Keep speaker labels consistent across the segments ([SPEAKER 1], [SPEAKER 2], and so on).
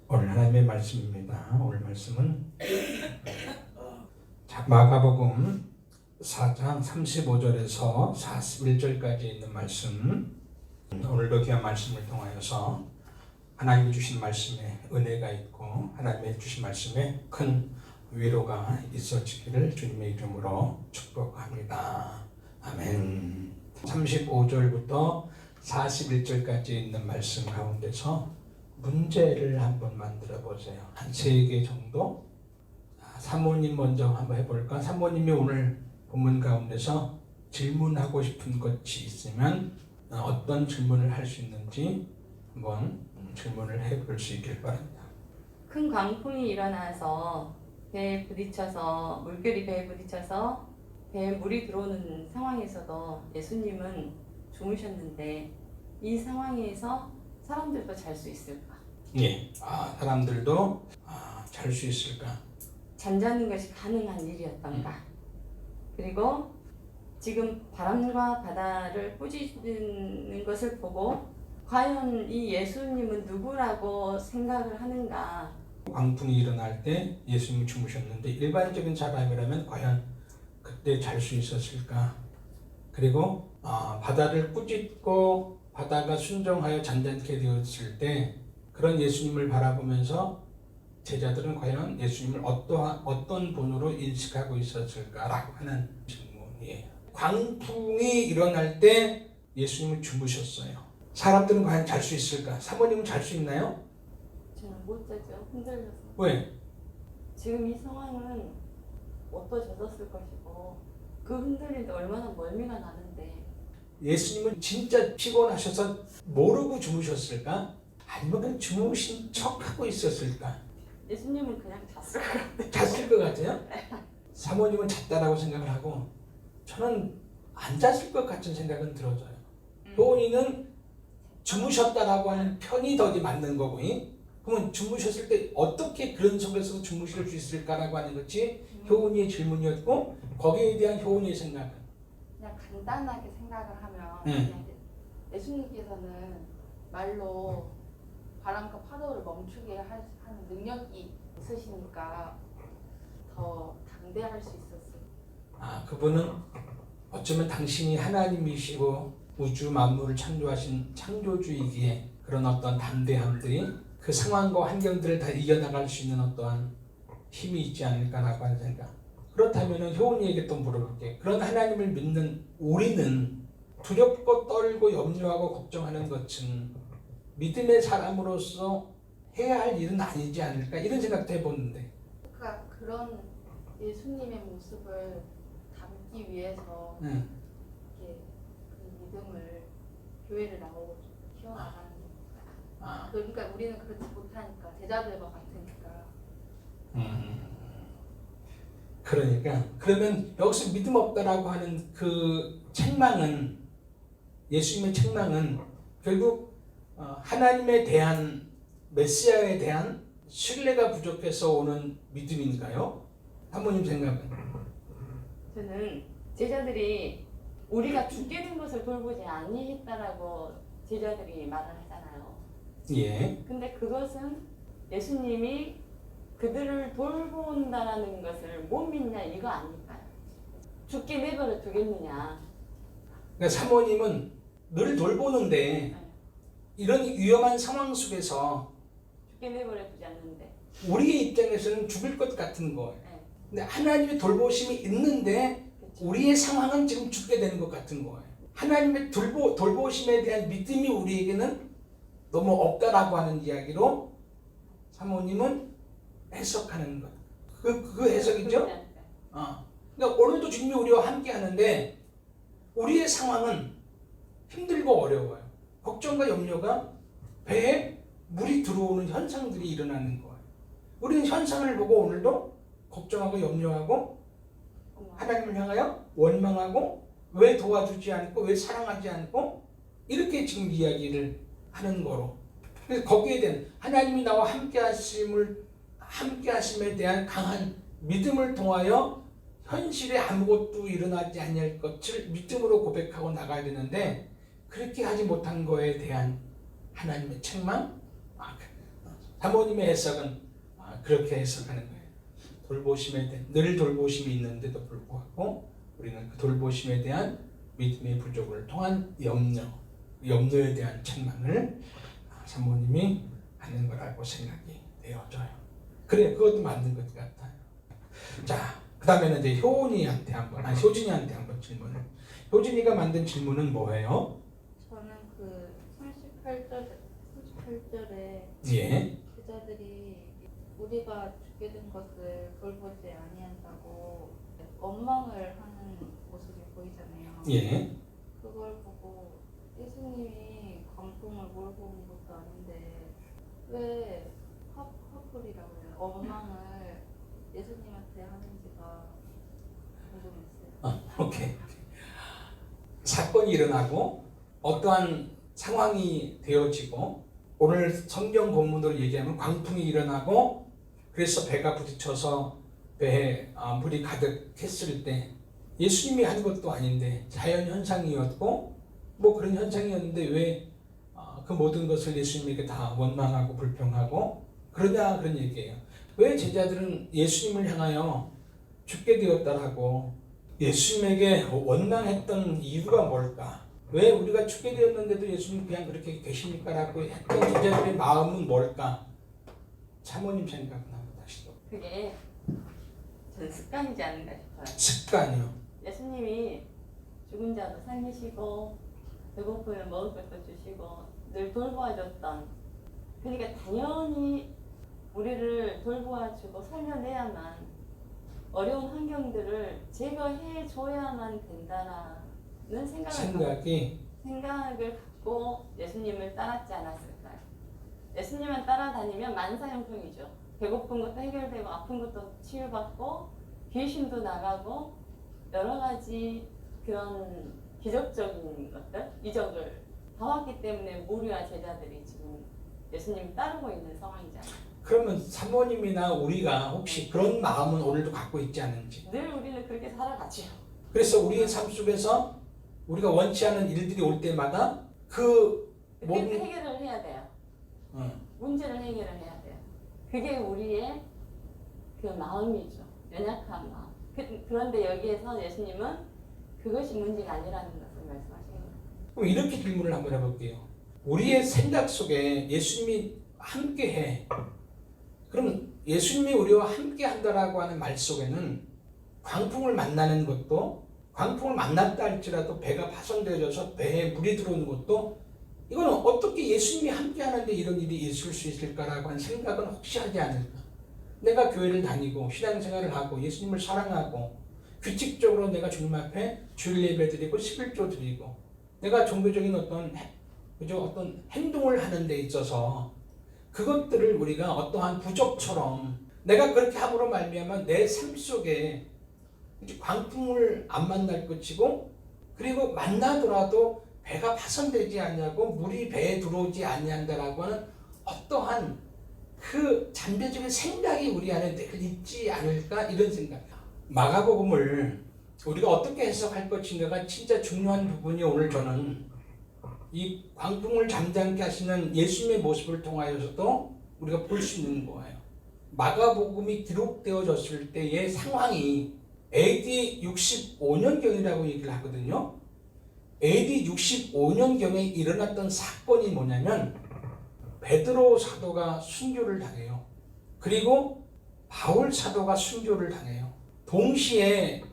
[SPEAKER 1] 오늘 하나님의 말씀입니다. 오늘 말씀은 마가복음 4장 35절에서 41절까지 있는 말씀. 오늘도 귀한 말씀을 통하여서 하나님이 주신 말씀에 은혜가 있고 하나님이 주신 말씀에 큰 위로가 있어지기를 주님의 이름으로 축복합니다. 아멘. 35절부터 41절까지 있는 말씀 가운데서 문제를 한번 만들어 보세요. 한 3개 정도. 사모님 먼저 한번 해볼까? 사모님이 오늘 본문 가운데서 질문하고 싶은 것이 있으면 어떤 질문을 할 수 있는지 한번 질문을 해볼 수 있길 바랍니다.
[SPEAKER 2] 큰 광풍이 일어나서 배에 부딪혀서 물결이 배에 부딪혀서 배에 물이 들어오는 상황에서도 예수님은 주무셨는데 이 상황에서 사람들도 잘 수 있을까?
[SPEAKER 1] 예, 사람들도 잘 수 있을까?
[SPEAKER 2] 잠자는 것이 가능한 일이었던가? 그리고 지금 바람과 바다를 꾸짖는 것을 보고 과연 이 예수님은 누구라고 생각을 하는가?
[SPEAKER 1] 광풍이 일어날 때 예수님이 주무셨는데 일반적인 사람이라면 과연 그때 잘 수 있었을까? 그리고 바다를 꾸짖고 바다가 순종하여 잠잠게 되었을 때 그런 예수님을 바라보면서 제자들은 과연 예수님을 어떤 분으로 인식하고 있었을까라고 하는 질문이에요. 광풍이 일어날 때 예수님은 주무셨어요. 사람들은 과연 잘 수 있을까? 사모님은 잘 수 있나요?
[SPEAKER 2] 저는 못 자죠. 흔들려서.
[SPEAKER 1] 왜?
[SPEAKER 2] 지금 이 상황은 어떠셨을 것이고 그 흔들리는데 얼마나 멀미가 나는데
[SPEAKER 1] 예수님은 진짜 피곤하셔서 모르고 주무셨을까? 아니면 그냥 주무신 척하고 있었을까?
[SPEAKER 2] 예수님은 그냥 잤을 것 같아요.
[SPEAKER 1] 잤을 것 같아요? 사모님은 잤다라고 생각을 하고 저는 안 잤을 것 같은 생각은 들어져요. 효은이는 주무셨다라고 하는 편이 더 맞는 거고, 그러면 주무셨을 때 어떻게 그런 속에서 주무실 수 있을까라고 하는 것이 효은이의 질문이었고, 거기에 대한 효은이의 생각은
[SPEAKER 3] 그냥 간단하게 생각을 하면 그냥 예수님께서는 말로 바람과 파도를 멈추게 하는 능력이 있으시니까 더 담대할 수 있었어요.
[SPEAKER 1] 그분은 어쩌면 당신이 하나님이시고 우주 만물을 창조하신 창조주이기에 그런 어떤 담대함들이 그 상황과 환경들을 다 이겨나갈 수 있는 어떠한 힘이 있지 않을까라고 하는 생각. 그렇다면 효은이에게 또 물어볼게. 그런 하나님을 믿는 우리는 두렵고 떨고 염려하고 걱정하는 것은 믿음의 사람으로서 해야 할 일은 아니지 않을까 이런 생각도 해보는데.
[SPEAKER 3] 그러니까 그런 예수님의 모습을 담기 위해서 이렇게 그 믿음을 교회를 나오고 키워나가는 거예요. 그러니까 우리는 그렇지 못하니까 제자들과 같으니까.
[SPEAKER 1] 그러니까 그러면 여기서 믿음 없다라고 하는 그 책망은 예수님의 책망은 결국 하나님에 대한 메시아에 대한 신뢰가 부족해서 오는 믿음인가요? 사모님 생각은?
[SPEAKER 2] 저는 제자들이 우리가 죽게 된 것을 돌보지 아니했다라고 제자들이 말을 하잖아요.
[SPEAKER 1] 예.
[SPEAKER 2] 근데 그것은 예수님이 그들을 돌본다라는 것을 못 믿냐 이거 아닐까요? 죽게 내버려 두겠느냐.
[SPEAKER 1] 그러니까 사모님은 늘 돌보는데 이런 위험한 상황 속에서
[SPEAKER 2] 죽게 내버려 두지 않는데
[SPEAKER 1] 우리의 입장에서는 죽을 것 같은 거예요.
[SPEAKER 2] 네.
[SPEAKER 1] 근데 하나님의 돌보심이 있는데
[SPEAKER 2] 그렇죠.
[SPEAKER 1] 우리의 상황은 지금 죽게 되는 것 같은 거예요. 하나님의 돌보심에 대한 믿음이 우리에게는 너무 없다라고 하는 이야기로 사모님은 해석하는 것. 그 해석이죠? 그러니까 오늘도 주님이 우리와 함께 하는데 우리의 상황은 힘들고 어려워요. 걱정과 염려가 배에 물이 들어오는 현상들이 일어나는 거예요. 우리는 현상을 보고 오늘도 걱정하고 염려하고 하나님을 향하여 원망하고 왜 도와주지 않고 왜 사랑하지 않고 이렇게 지금 이야기를 하는 거로. 그래서 거기에 대한 하나님이 나와 함께하심에 대한 강한 믿음을 통하여 현실에 아무것도 일어나지 않을 것을 믿음으로 고백하고 나가야 되는데 그렇게 하지 못한 거에 대한 하나님의 책망, 사모님의 해석은 그렇게 해석하는 거예요. 늘 돌보심이 있는데도 불구하고 우리는 그 돌보심에 대한 믿음의 부족을 통한 염려에 대한 책망을 사모님이 하는 거라고 생각이 되어져요. 그래, 그것도 맞는 것 같아요. 자, 그 다음에는 이제 효진이한테 한번 질문을. 효진이가 만든 질문은 뭐예요?
[SPEAKER 3] 저는 그 38절에
[SPEAKER 1] 예.
[SPEAKER 3] 제자들이 우리가 죽게 된 것을 돌보지 아니한다고 원망을 하는 모습이 보이잖아요.
[SPEAKER 1] 예.
[SPEAKER 3] 그걸 보고 예수님이 광풍을 몰고 온 것도 아닌데 왜 화풀이라고 해요? 원망을 예수님한테 하는지가 궁금했어요.
[SPEAKER 1] 오케이. 사건이 일어나고 어떠한 상황이 되어지고 오늘 성경 본문으로 얘기하면 광풍이 일어나고 그래서 배가 부딪혀서 배에 물이 가득했을 때 예수님이 한 것도 아닌데 자연 현상이었고 뭐 그런 현상이었는데 왜 그 모든 것을 예수님에게 다 원망하고 불평하고 그러냐 그런 얘기예요. 왜 제자들은 예수님을 향하여 죽게 되었다라고 예수님에게 원망했던 이유가 뭘까? 왜 우리가 죽게 되었는데도 예수님 그냥 그렇게 계십니까? 라고 했던 제자들의 마음은 뭘까? 사모님 생각은 한번 다시 또.
[SPEAKER 2] 그게 저는 습관이지 않는가 싶어요.
[SPEAKER 1] 습관이요.
[SPEAKER 2] 예수님이 죽은 자도 살리시고 배고프면 먹을 것도 주시고 늘 돌보아줬던, 그러니까 당연히 우리를 돌보아주고 살려내야만 어려운 환경들을 제거해줘야만 된다라는 생각을 갖고 예수님을 따랐지 않았을까요? 예수님을 따라다니면 만사형통이죠. 배고픈 것도 해결되고 아픈 것도 치유받고 귀신도 나가고 여러 가지 그런 기적적인 것들, 이적을 다 왔기 때문에 무리와 제자들이 지금 예수님 따르고 있는 상황이잖아요.
[SPEAKER 1] 그러면 사모님이나 우리가 혹시 그런 마음은 오늘도 갖고 있지 않은지.
[SPEAKER 2] 늘 우리는 그렇게 살아가죠.
[SPEAKER 1] 그래서 우리의 삶 속에서 우리가 원치 않은 일들이 올 때마다 그
[SPEAKER 2] 그때
[SPEAKER 1] 모든
[SPEAKER 2] 해결을 해야 돼요. 문제를 해결을 해야 돼요. 그게 우리의 그 마음이죠. 연약한 마음. 그런데 여기에서 예수님은 그것이 문제가 아니라는 것을 말씀하시는 거예요.
[SPEAKER 1] 그럼 이렇게 질문을 한번 해볼게요. 우리의 생각 속에 예수님이 함께해. 그럼 예수님이 우리와 함께한다라고 하는 말 속에는 광풍을 만나는 것도, 광풍을 만났다 할지라도 배가 파손되어져서 배에 물이 들어오는 것도, 이거는 어떻게 예수님이 함께하는데 이런 일이 있을 수 있을까라고 하는 생각은 혹시 하지 않을까? 내가 교회를 다니고 신앙생활을 하고 예수님을 사랑하고 규칙적으로 내가 주님 앞에 주일 예배 드리고 11조 드리고 내가 종교적인 어떤 행동을 하는 데 있어서 그것들을 우리가 어떠한 부적처럼 내가 그렇게 함으로 말미암아 내 삶 속에 광풍을 안 만날 것이고, 그리고 만나더라도 배가 파손되지 않냐고 물이 배에 들어오지 아니한다라고 하는 어떠한 그 잠재적인 생각이 우리 안에 늘 있지 않을까, 이런 생각. 마가복음을 우리가 어떻게 해석할 것인가가 진짜 중요한 부분이 오늘 저는 이 광풍을 잠잠케 하시는 예수님의 모습을 통하여서도 우리가 볼 수 있는 거예요. 마가복음이 기록되어졌을 때의 상황이 AD 65년경이라고 얘기를 하거든요. AD 65년경에 일어났던 사건이 뭐냐면 베드로 사도가 순교를 당해요. 그리고 바울 사도가 순교를 당해요. 동시에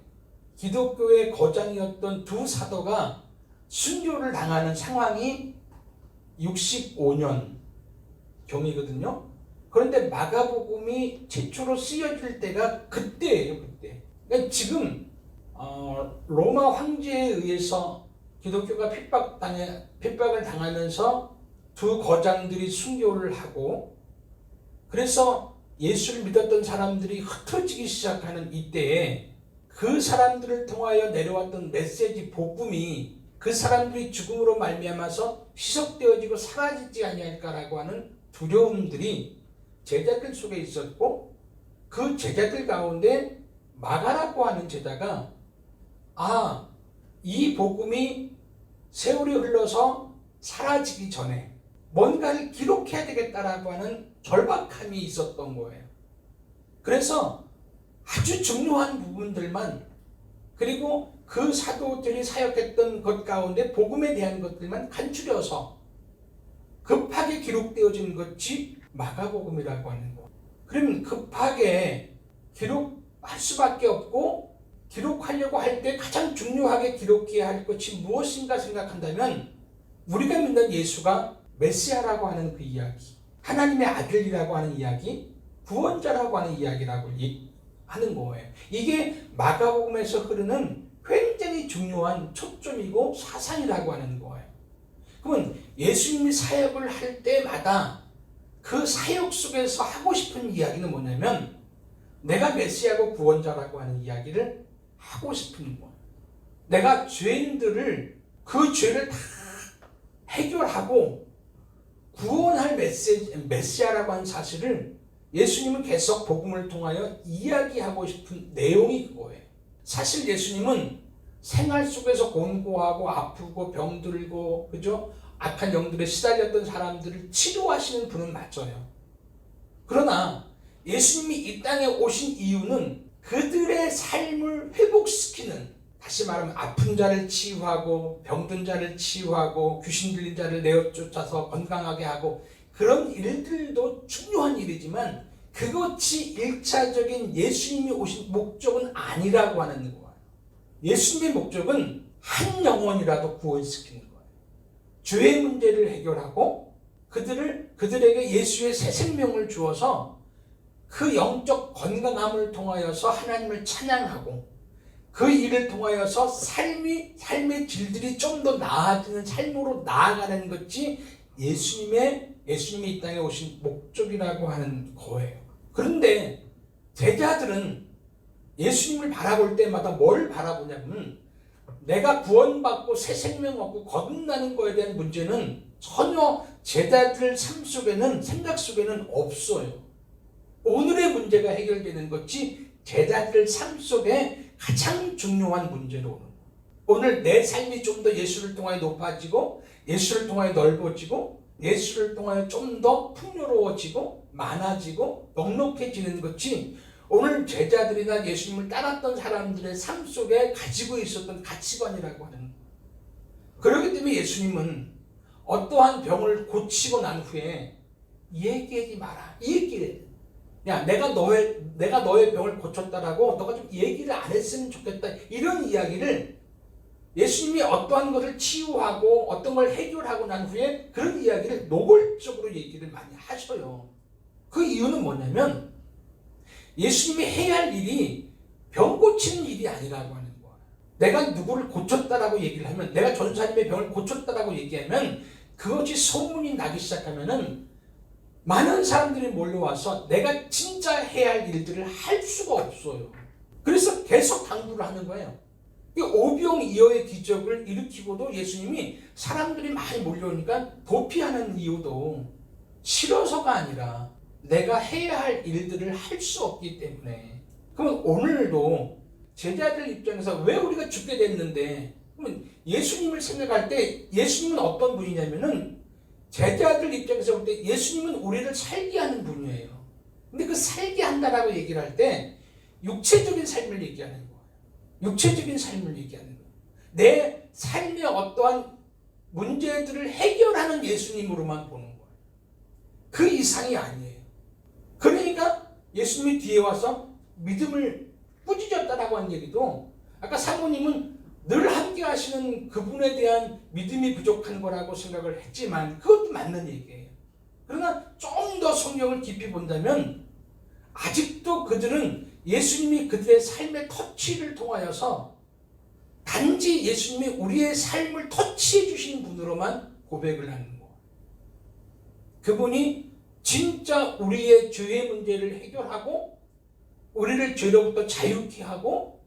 [SPEAKER 1] 기독교의 거장이었던 두 사도가 순교를 당하는 상황이 65년 경이거든요. 그런데 마가복음이 최초로 쓰여질 때가 그때예요. 그때. 그러니까 지금 로마 황제에 의해서 기독교가 핍박을 당하면서 두 거장들이 순교를 하고, 그래서 예수를 믿었던 사람들이 흩어지기 시작하는 이때에 그 사람들을 통하여 내려왔던 메시지 복음이 그 사람들이 죽음으로 말미암아서 희석되어지고 사라지지 아니할까라고 하는 두려움들이 제자들 속에 있었고, 그 제자들 가운데 마가라고 하는 제자가 이 복음이 세월이 흘러서 사라지기 전에 뭔가를 기록해야 되겠다라고 하는 절박함이 있었던 거예요. 그래서 아주 중요한 부분들만, 그리고 그 사도들이 사역했던 것 가운데 복음에 대한 것들만 간추려서 급하게 기록되어진 것이 마가복음이라고 하는 거. 그러면 급하게 기록할 수밖에 없고, 기록하려고 할 때 가장 중요하게 기록해야 할 것이 무엇인가 생각한다면, 우리가 믿는 예수가 메시아라고 하는 그 이야기, 하나님의 아들이라고 하는 이야기, 구원자라고 하는 이야기라고 하는 거예요. 이게 마가복음에서 흐르는 굉장히 중요한 초점이고 사상이라고 하는 거예요. 그러면 예수님이 사역을 할 때마다 그 사역 속에서 하고 싶은 이야기는 뭐냐면, 내가 메시아고 구원자라고 하는 이야기를 하고 싶은 거예요. 내가 죄인들을, 그 죄를 다 해결하고 구원할 메시아라고 하는 사실을 예수님은 계속 복음을 통하여 이야기하고 싶은 내용이 그거예요. 사실 예수님은 생활 속에서 곤고하고 아프고 병들고, 그죠? 악한 영들에 시달렸던 사람들을 치료하시는 분은 맞아요. 그러나 예수님이 이 땅에 오신 이유는 그들의 삶을 회복시키는, 다시 말하면 아픈 자를 치유하고 병든 자를 치유하고 귀신 들린 자를 내어쫓아서 건강하게 하고, 그런 일들도 중요한 일이지만 그것이 1차적인 예수님이 오신 목적은 아니라고 하는 거예요. 예수님의 목적은 한 영혼이라도 구원시키는 거예요. 죄의 문제를 해결하고 그들에게 예수의 새 생명을 주어서 그 영적 건강함을 통하여서 하나님을 찬양하고, 그 일을 통하여서 삶의 질들이 좀 더 나아지는 삶으로 나아가는 것이 예수님이 이 땅에 오신 목적이라고 하는 거예요. 그런데 제자들은 예수님을 바라볼 때마다 뭘 바라보냐면, 내가 구원받고 새 생명 얻고 거듭나는 거에 대한 문제는 전혀 제자들 삶 속에는, 생각 속에는 없어요. 오늘의 문제가 해결되는 것이 제자들 삶 속에 가장 중요한 문제로 오는 거예요. 오늘 내 삶이 좀 더 예수를 통하여 높아지고, 예수를 통하여 넓어지고, 예수를 통하여 좀 더 풍요로워지고 많아지고 넉넉해지는 것이 오늘 제자들이나 예수님을 따랐던 사람들의 삶 속에 가지고 있었던 가치관이라고 하는 거예요. 그렇기 때문에 예수님은 어떠한 병을 고치고 난 후에 얘기하지 마라, 이 얘기를 해요. 야, 내가 너의 병을 고쳤다라고 너가 좀 얘기를 안 했으면 좋겠다, 이런 이야기를 예수님이 어떠한 것을 치유하고 어떤 걸 해결하고 난 후에 그런 이야기를 노골적으로 얘기를 많이 하셔요. 그 이유는 뭐냐면, 예수님이 해야 할 일이 병 고치는 일이 아니라고 하는 거예요. 내가 누구를 고쳤다라고 얘기를 하면, 내가 전사님의 병을 고쳤다라고 얘기하면 그것이 소문이 나기 시작하면은 많은 사람들이 몰려와서 내가 진짜 해야 할 일들을 할 수가 없어요. 그래서 계속 당부를 하는 거예요. 이 오병이어의 기적을 일으키고도 예수님이 사람들이 많이 몰려오니까 도피하는 이유도 싫어서가 아니라 내가 해야 할 일들을 할 수 없기 때문에. 그러면 오늘도 제자들 입장에서 왜 우리가 죽게 됐는데, 그러면 예수님을 생각할 때 예수님은 어떤 분이냐면은, 제자들 입장에서 볼 때 예수님은 우리를 살게 하는 분이에요. 근데 그 살게 한다라고 얘기를 할 때 육체적인 삶을 얘기하는 거예요. 육체적인 삶을 얘기하는 거예요. 내 삶의 어떠한 문제들을 해결하는 예수님으로만 보는 거예요. 그 이상이 아니에요. 그러니까 예수님이 뒤에 와서 믿음을 꾸짖었다라고 한 얘기도, 아까 사모님은 늘 함께 하시는 그분에 대한 믿음이 부족한 거라고 생각을 했지만 그것도 맞는 얘기예요. 그러나 좀 더 성경을 깊이 본다면 아직도 그들은 예수님이 그들의 삶의 터치를 통하여서 단지 예수님이 우리의 삶을 터치해 주신 분으로만 고백을 하는 거예요. 그분이 진짜 우리의 죄의 문제를 해결하고 우리를 죄로부터 자유케 하고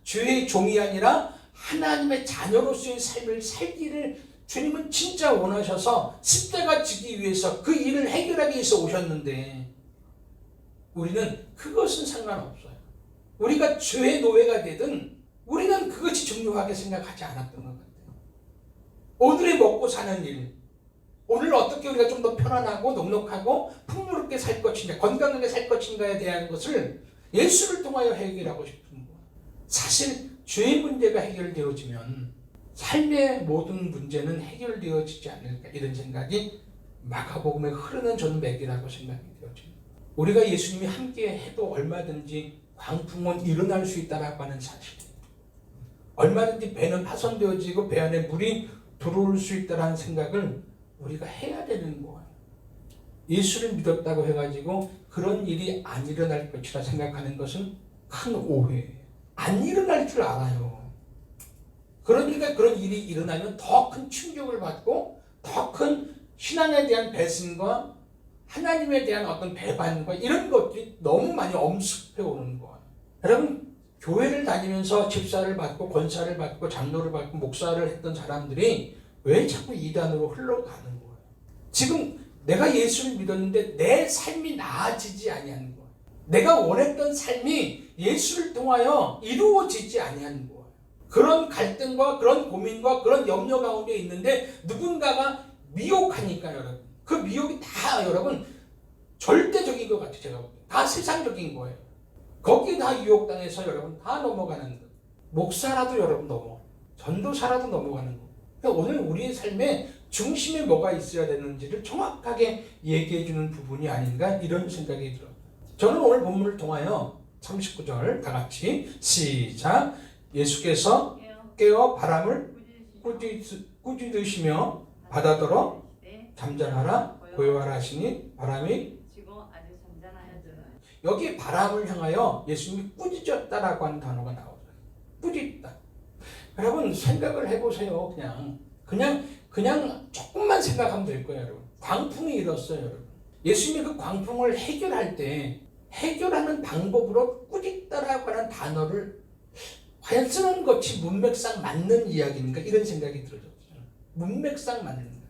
[SPEAKER 1] 죄의 종이 아니라 하나님의 자녀로서의 삶을 살기를 주님은 진짜 원하셔서 십자가 지기 위해서 그 일을 해결하기 위해서 오셨는데, 우리는 그것은 상관없어요. 우리가 죄의 노예가 되든 우리는 그것이 중요하게 생각하지 않았던 것 같아요. 오늘의 먹고 사는 일, 오늘 어떻게 우리가 좀 더 편안하고 넉넉하고 풍요롭게 살 것인가, 건강하게 살 것인가에 대한 것을 예수를 통하여 해결하고 싶은 거예요. 사실 죄의 문제가 해결되어지면 삶의 모든 문제는 해결되어지지 않을까, 이런 생각이 마가복음에 흐르는 저는 맥이라고 생각이 되어집니다. 우리가 예수님이 함께 해도 얼마든지 광풍은 일어날 수 있다라고 하는 사실이에요. 얼마든지 배는 파손되어지고 배 안에 물이 들어올 수 있다는 생각을 우리가 해야 되는 거예요. 예수를 믿었다고 해가지고 그런 일이 안 일어날 것이라 생각하는 것은 큰 오해예요. 안 일어날 줄 알아요. 그러니까 그런 일이 일어나면 더 큰 충격을 받고 더 큰 신앙에 대한 배신과 하나님에 대한 어떤 배반과 이런 것들이 너무 많이 엄습해 오는 거예요. 여러분, 교회를 다니면서 집사를 받고 권사를 받고 장로를 받고 목사를 했던 사람들이 왜 자꾸 이단으로 흘러가는 거예요? 지금 내가 예수를 믿었는데 내 삶이 나아지지 아니하는 거예요. 내가 원했던 삶이 예수를 통하여 이루어지지 아니하는 거예요. 그런 갈등과 그런 고민과 그런 염려 가운데 있는데 누군가가 미혹하니까 여러분, 그 미혹이 다 여러분 절대적인 것 같아요. 제가 볼 때 다 세상적인 거예요. 거기에 다 유혹당해서 여러분 다 넘어가는 거예요. 목사라도 여러분 전도사라도 넘어가는 거예요. 그러니까 오늘 우리의 삶에 중심에 뭐가 있어야 되는지를 정확하게 얘기해주는 부분이 아닌가, 이런 생각이 들어요. 저는 오늘 본문을 통하여 39절 다 같이 시작. 예수께서 깨어 바람을 꾸짖으시며 바다더러 잠잠하라 고요하라 하시니 바람이 여기 바람을 향하여 예수님이 꾸짖었다라고 하는 단어가 나오죠. 꾸짖다. 여러분 생각을 해보세요. 그냥 조금만 생각하면 될 거예요. 여러분, 광풍이 일었어요. 여러분, 예수님이 그 광풍을 해결할 때 해결하는 방법으로 꾸짖다라고 하는 단어를 과연 쓰는 것이 문맥상 맞는 이야기인가, 이런 생각이 들어요. 문맥상 맞는 거예요.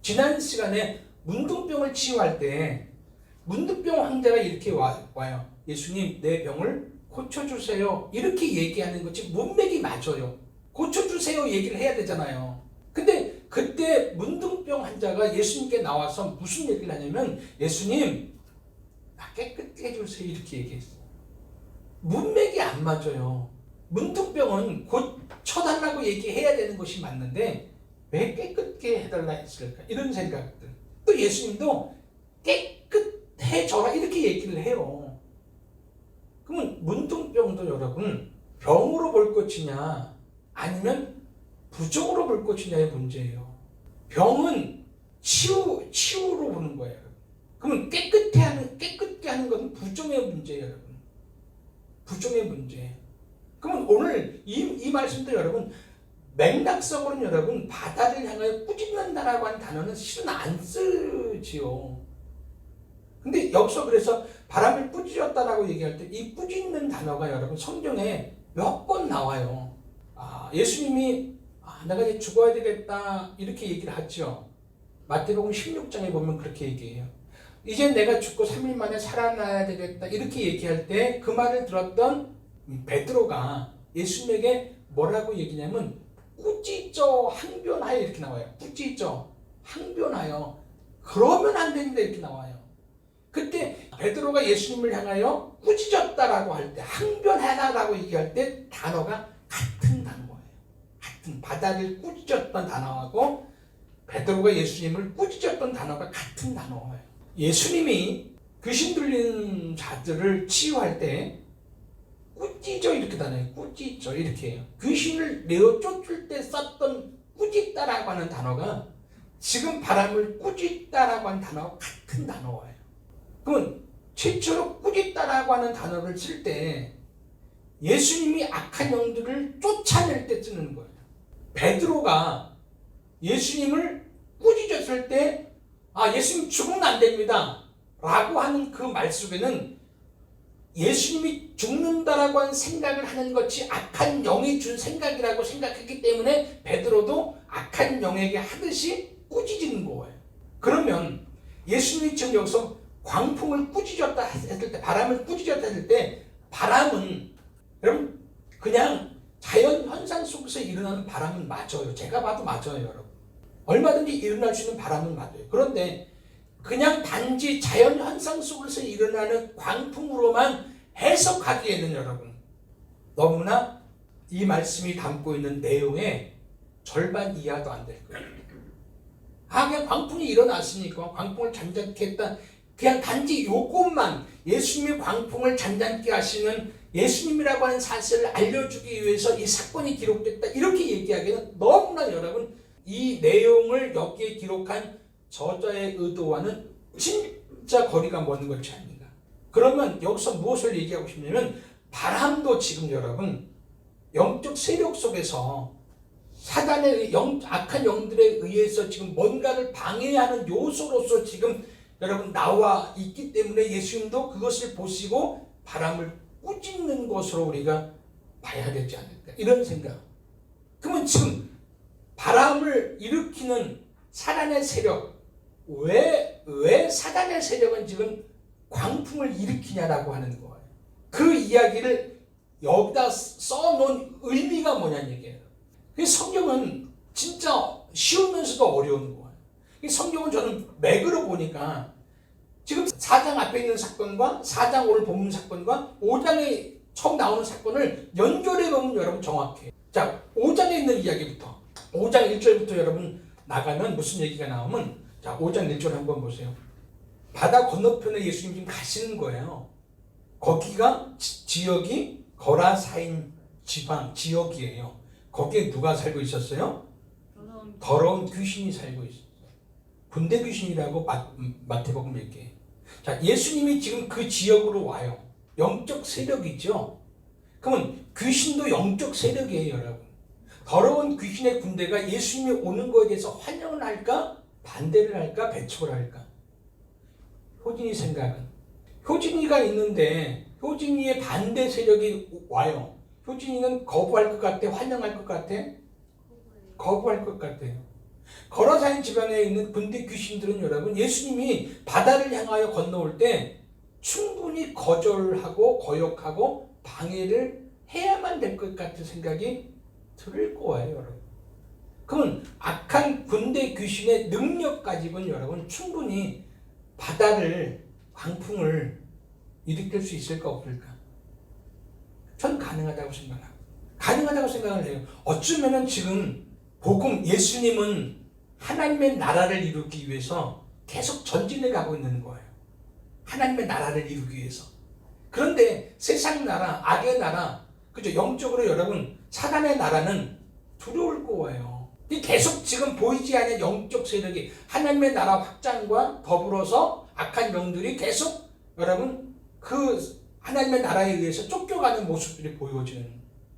[SPEAKER 1] 지난 시간에 문둥병을 치유할 때 문둥병 환자가 이렇게 와요. 예수님, 내 병을 고쳐주세요. 이렇게 얘기하는 것이 문맥이 맞아요. 고쳐주세요 얘기를 해야 되잖아요. 근데 그때 문둥병 환자가 예수님께 나와서 무슨 얘기를 하냐면, 예수님, 나 깨끗게 해주세요 이렇게 얘기했어요. 문맥이 안 맞아요. 문둥병은 곧 쳐달라고 얘기해야 되는 것이 맞는데 왜 깨끗게 해달라 했을까, 이런 생각들. 또 예수님도 깨끗해져라 이렇게 얘기를 해요. 그러면 문둥병도 여러분 병으로 볼 것이냐 아니면 부정으로 볼 것이냐의 문제예요. 병은 치유로 보는 거예요. 그러면 깨끗게 하는 것은 부정의 문제예요. 여러분, 부정의 문제. 그러면 오늘 이 말씀도 여러분 맥락적으로는 여러분 바다를 향하여 꾸짖는다라고 하는 단어는 실은 안 쓰지요. 근데 여기서 그래서 바람을 꾸짖었다라고 얘기할 때 이 꾸짖는 단어가 여러분 성경에 몇 번 나와요. 예수님이 내가 이제 죽어야 되겠다 이렇게 얘기를 하죠. 마태복음 16장에 보면 그렇게 얘기해요. 이제 내가 죽고 3일 만에 살아나야 되겠다 이렇게 얘기할 때 그 말을 들었던 베드로가 예수님에게 뭐라고 얘기냐면 꾸짖어 항변하여 이렇게 나와요. 꾸짖어 항변하여 그러면 안 된다 이렇게 나와요. 그때 베드로가 예수님을 향하여 꾸짖었다라고 할 때, 항변하라라고 얘기할 때 단어가 같은 단어예요. 같은, 바다를 꾸짖었던 단어하고 베드로가 예수님을 꾸짖었던 단어가 같은 단어예요. 예수님이 귀신 들린 자들을 치유할 때 꾸짖어 이렇게 단어예요. 꾸짖어 이렇게 해요. 귀신을 내어 쫓을 때 썼던 꾸짖다라고 하는 단어가 지금 바람을 꾸짖다라고 하는 단어와 같은 단어예요. 그러면 최초로 꾸짖다라고 하는 단어를 쓸 때 예수님이 악한 영들을 쫓아낼 때 쓰는 거예요. 베드로가 예수님을 꾸짖었을 때 예수님 죽으면 안 됩니다 라고 하는 그 말 속에는 예수님이 죽는다라고 하는 생각을 하는 것이 악한 영이 준 생각이라고 생각했기 때문에 베드로도 악한 영에게 하듯이 꾸짖는 거예요. 그러면 예수님이 지금 여기서 광풍을 꾸짖었다 했을 때, 바람을 꾸짖었다 했을 때, 바람은 여러분 그냥 자연 현상 속에서 일어나는 바람은 맞아요. 제가 봐도 맞아요, 여러분. 얼마든지 일어날 수 있는 바람은 맞아요. 그런데 그냥 단지 자연 현상 속에서 일어나는 광풍으로만 해석하기에는 여러분 너무나 이 말씀이 담고 있는 내용의 절반 이하도 안 될 거예요. 그냥 광풍이 일어났으니까 광풍을 잠잠케 했다. 그냥 단지 요것만 예수님이 광풍을 잠잠케 하시는 예수님이라고 하는 사실을 알려주기 위해서 이 사건이 기록됐다. 이렇게 얘기하기에는 너무나 여러분 이 내용을 여기에 기록한 저자의 의도와는 진짜 거리가 먼 것이 아닌가. 그러면 여기서 무엇을 얘기하고 싶냐면 바람도 지금 여러분 영적 세력 속에서 사단의 악한 영들에 의해서 지금 뭔가를 방해하는 요소로서 지금 여러분 나와 있기 때문에 예수님도 그것을 보시고 바람을 꾸짖는 것으로 우리가 봐야 되지 않을까 이런 생각. 그러면 지금 바람을 일으키는 사단의 세력 왜 사단의 세력은 지금 광풍을 일으키냐라고 하는 거예요. 그 이야기를 여기다 써놓은 의미가 뭐냐는 얘기예요. 성경은 진짜 쉬우면서도 어려운 거예요. 성경은 저는 맥으로 보니까 지금 4장 앞에 있는 사건과 4장 오늘 본문 사건과 5장에 처음 나오는 사건을 연결해 보면 여러분 정확해요. 자, 5장에 있는 이야기부터 5장 1절부터 여러분 나가면 무슨 얘기가 나오면 자, 5장 1절 한번 보세요. 바다 건너편에 예수님 지금 가시는 거예요. 거기가 지역이 거라사인 지역이에요. 거기에 누가 살고 있었어요? 더러운 귀신이 살고 있었어요. 군대 귀신이라고 마태복음 얘기해요. 자, 예수님이 지금 그 지역으로 와요. 영적 세력이죠. 그러면 귀신도 영적 세력이에요, 여러분. 더러운 귀신의 군대가 예수님이 오는 거에 대해서 환영을 할까? 반대를 할까? 배척을 할까? 효진이 생각은 효진이가 있는데 효진이의 반대 세력이 와요. 효진이는 거부할 것 같아? 환영할 것 같아? 거부할 것 같아요. 거라사인 지방에 있는 군대 귀신들은 여러분 예수님이 바다를 향하여 건너올 때 충분히 거절하고 거역하고 방해를 해야만 될 것 같은 생각이 들 거예요, 여러분. 그러면 악한 군대 귀신의 능력 가지고는 여러분 충분히 바다를 광풍을 일으킬 수 있을까 없을까? 전 가능하다고 생각합니다. 가능하다고 생각을 해요. 어쩌면은 지금 복음 예수님은 하나님의 나라를 이루기 위해서 계속 전진해 가고 있는 거예요. 하나님의 나라를 이루기 위해서. 그런데 세상 나라, 악의 나라, 그죠? 영적으로 여러분 사단의 나라는 두려울 거예요. 계속 지금 보이지 않는 영적 세력이 하나님의 나라 확장과 더불어서 악한 영들이 계속 여러분 그 하나님의 나라에 의해서 쫓겨가는 모습들이 보여지는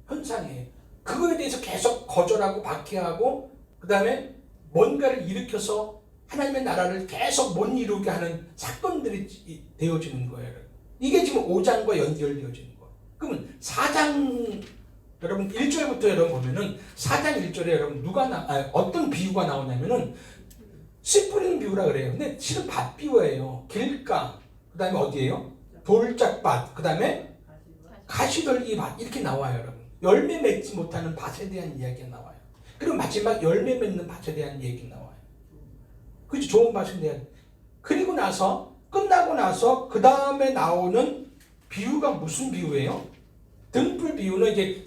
[SPEAKER 1] 현상이에요. 그거에 대해서 계속 거절하고 박해하고 그 다음에 뭔가를 일으켜서 하나님의 나라를 계속 못 이루게 하는 사건들이 되어지는 거예요. 이게 지금 5장과 연결되어지는 거예요. 그러면 4장 여러분 1절부터 여러분 보면은 4장 1절에 여러분 어떤 비유가 나오냐면은 씨 뿌리는 비유라 그래요. 근데 실은 밭 비유예요. 길가, 그 다음에 어디예요? 돌짝밭, 그 다음에 가시떨기 밭 이렇게 나와요, 여러분. 열매 맺지 못하는 밭에 대한 이야기가 나와요. 그리고 마지막 열매 맺는 밭에 대한 얘기 나와요. 그렇죠? 좋은 밭에 대한. 그리고 나서 끝나고 나서 그 다음에 나오는 비유가 무슨 비유예요? 등불 비유는 이제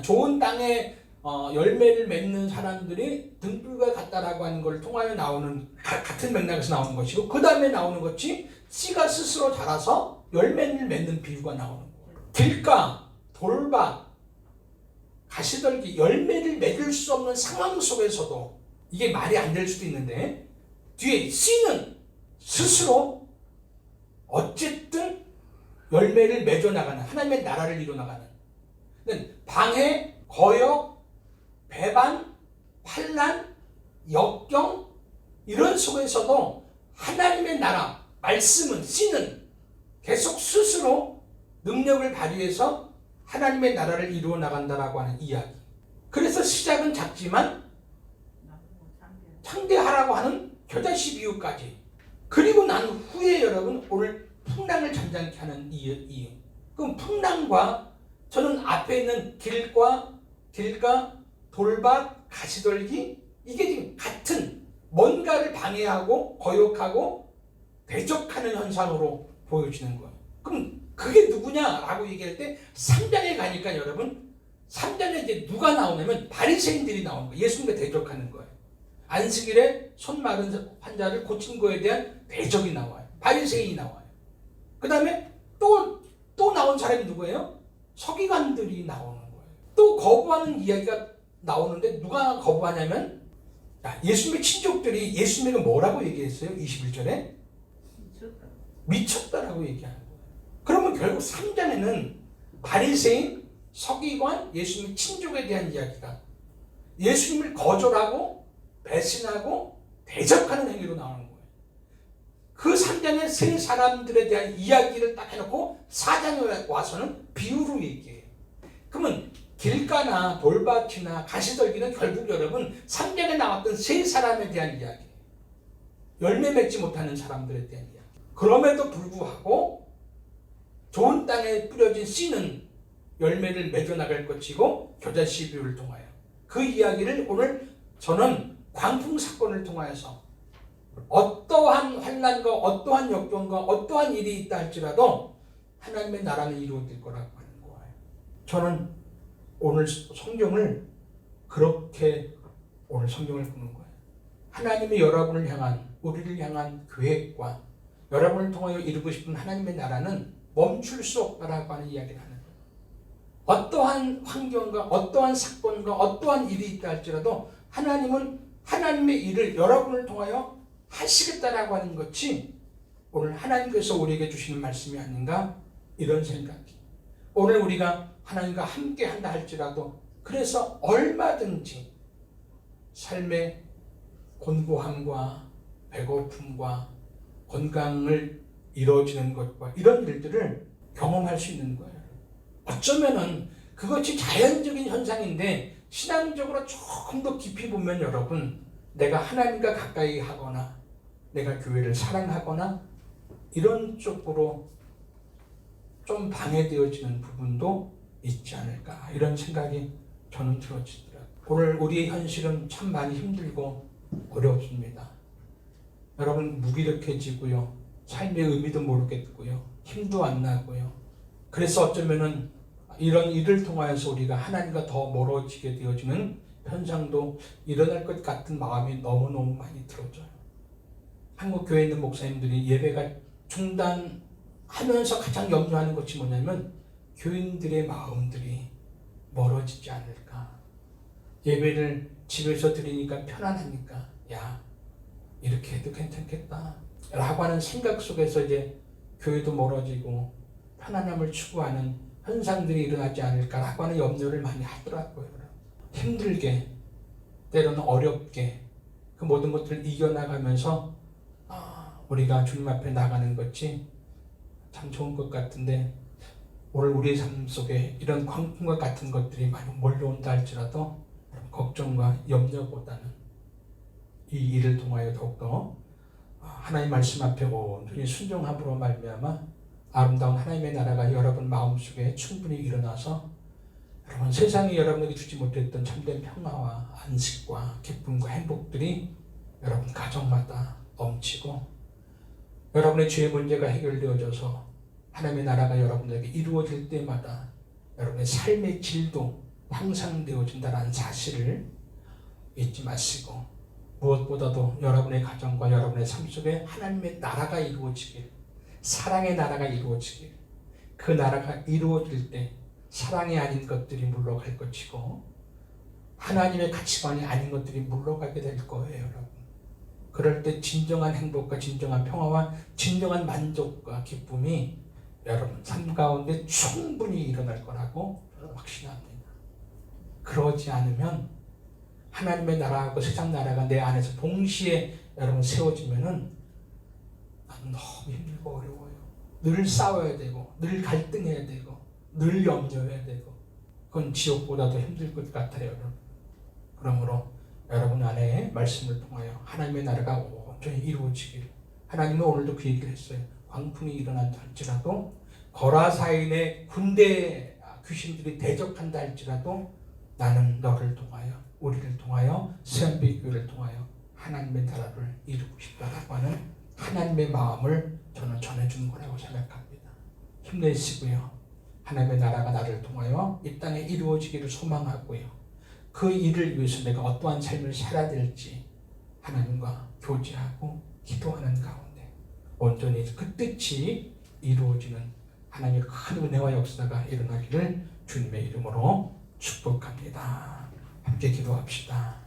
[SPEAKER 1] 좋은 땅에 열매를 맺는 사람들이 등불과 같다라고 하는 걸 통하여 나오는 같은 맥락에서 나오는 것이고 그 다음에 나오는 것이 씨가 스스로 자라서 열매를 맺는 비유가 나오는 거예요. 길가, 돌밭, 가시떨기 열매를 맺을 수 없는 상황 속에서도 이게 말이 안 될 수도 있는데 뒤에 씨는 스스로 어쨌든 열매를 맺어 나가는 하나님의 나라를 이루어 나가는 방해, 거역, 배반, 환난, 역경 이런 속에서도 하나님의 나라 말씀은 씨는 계속 스스로 능력을 발휘해서 하나님의 나라를 이루어 나간다라고 하는 이야기. 그래서 시작은 작지만 창대하라고 하는 겨자씨 비유까지. 그리고 난 후에 여러분 오늘 풍랑을 잠잠케 하는 이유. 그럼 풍랑과 저는 앞에 있는 길가, 돌밭, 가시떨기 이게 지금 같은 뭔가를 방해하고 거역하고 대적하는 현상으로 보여지는 거예요. 그럼 그게 누구냐라고 얘기할 때 3장에 가니까 여러분 3장에 이제 누가 나오냐면 바리새인들이 나오는 거예요. 예수님과 대적하는 거예요. 안식일에 손 마른 환자를 고친 거에 대한 대적이 나와요. 바리새인이 나와요. 그 다음에 또 나온 사람이 누구예요? 서기관들이 나오는 거예요. 또 거부하는 이야기가 나오는데 누가 거부하냐면 예수님의 친족들이 예수님에게 뭐라고 얘기했어요? 21절에 미쳤다라고 얘기하는 거예요. 그러면 결국 3장에는 바리새인, 서기관, 예수님의 친족에 대한 이야기가 예수님을 거절하고 배신하고 대적하는 행위로 나오는 거예요. 그 3장의 세 사람들에 대한 이야기를 딱 해놓고 4장에 와서는 비유로 얘기해요. 그러면 길가나 돌밭이나 가시떨기는 결국 여러분 3장에 나왔던 세 사람에 대한 이야기예요. 열매 맺지 못하는 사람들에 대한 이야기. 그럼에도 불구하고 좋은 땅에 뿌려진 씨는 열매를 맺어나갈 것이고 겨자씨 비유를 통하여 그 이야기를 오늘 저는 광풍 사건을 통하여서 어떠한 환난과 어떠한 역경과 어떠한 일이 있다 할지라도 하나님의 나라는 이루어질 거라고 하는 거예요. 저는 오늘 성경을 그렇게 오늘 성경을 보는 거예요. 하나님이 여러분을 향한 우리를 향한 계획과 여러분을 통하여 이루고 싶은 하나님의 나라는 멈출 수 없다라고 하는 이야기를 하는 거예요. 어떠한 환경과 어떠한 사건과 어떠한 일이 있다 할지라도 하나님은 하나님의 일을 여러분을 통하여 하시겠다라고 하는 것이 오늘 하나님께서 우리에게 주시는 말씀이 아닌가 이런 생각이. 오늘 우리가 하나님과 함께 한다 할지라도 그래서 얼마든지 삶의 곤고함과 배고픔과 건강을 이루어지는 것과 이런 일들을 경험할 수 있는 거예요. 어쩌면은 그것이 자연적인 현상인데 신앙적으로 조금 더 깊이 보면 여러분 내가 하나님과 가까이 하거나 내가 교회를 사랑하거나 이런 쪽으로 좀 방해되어지는 부분도 있지 않을까 이런 생각이 저는 들어지더라고요. 오늘 우리의 현실은 참 많이 힘들고 어렵습니다. 여러분 무기력해지고요. 삶의 의미도 모르겠고요. 힘도 안 나고요. 그래서 어쩌면은 이런 일을 통하여서 우리가 하나님과 더 멀어지게 되어지는 현상도 일어날 것 같은 마음이 너무너무 많이 들어져요. 한국 교회에 있는 목사님들이 예배가 중단하면서 가장 염려하는 것이 뭐냐면 교인들의 마음들이 멀어지지 않을까. 예배를 집에서 드리니까 편안하니까 야 이렇게 해도 괜찮겠다 라고 하는 생각 속에서 이제 교회도 멀어지고 편안함을 추구하는 현상들이 일어나지 않을까라고 하는 염려를 많이 하더라고요. 힘들게 때로는 어렵게 그 모든 것들을 이겨나가면서 우리가 주님 앞에 나가는 것이 참 좋은 것 같은데 오늘 우리의 삶 속에 이런 광풍과 같은 것들이 많이 몰려온다 할지라도 걱정과 염려보다는 이 일을 통하여 더욱더 하나님 말씀 앞에 온전히 순종함으로 말미암아 아름다운 하나님의 나라가 여러분 마음속에 충분히 일어나서 여러분 세상이 여러분에게 주지 못했던 참된 평화와 안식과 기쁨과 행복들이 여러분 가정마다 넘치고 여러분의 죄의 문제가 해결되어져서 하나님의 나라가 여러분에게 이루어질 때마다 여러분의 삶의 질도 향상되어진다는 사실을 잊지 마시고 무엇보다도 여러분의 가정과 여러분의 삶 속에 하나님의 나라가 이루어지길 사랑의 나라가 이루어지길 그 나라가 이루어질 때 사랑이 아닌 것들이 물러갈 것이고 하나님의 가치관이 아닌 것들이 물러가게 될 거예요. 여러분 그럴 때 진정한 행복과 진정한 평화와 진정한 만족과 기쁨이 여러분 삶 가운데 충분히 일어날 거라고 확신합니다. 그러지 않으면 하나님의 나라하고 세상 나라가 내 안에서 동시에 여러분 세워지면은 나는 너무 힘들고 어려워요. 늘 싸워야 되고 늘 갈등해야 되고 늘 염려해야 되고 그건 지옥보다도 힘들 것 같아요. 여러분. 그러므로 여러분 안에 말씀을 통하여 하나님의 나라가 온전히 이루어지길 하나님은 오늘도 그 얘기를 했어요. 광풍이 일어난다 할지라도 거라사인의 군대 귀신들이 대적한다 할지라도 나는 너를 통하여 우리를 통하여 세연비교를 통하여 하나님의 나라를 이루고 싶다라고 하는 하나님의 마음을 저는 전해주는 거라고 생각합니다. 힘내시고요. 하나님의 나라가 나를 통하여 이 땅에 이루어지기를 소망하고요. 그 일을 위해서 내가 어떠한 삶을 살아야 될지 하나님과 교제하고 기도하는 가운데 온전히 그 뜻이 이루어지는 하나님의 큰 은혜와 역사가 일어나기를 주님의 이름으로 축복합니다. 함께 기도합시다.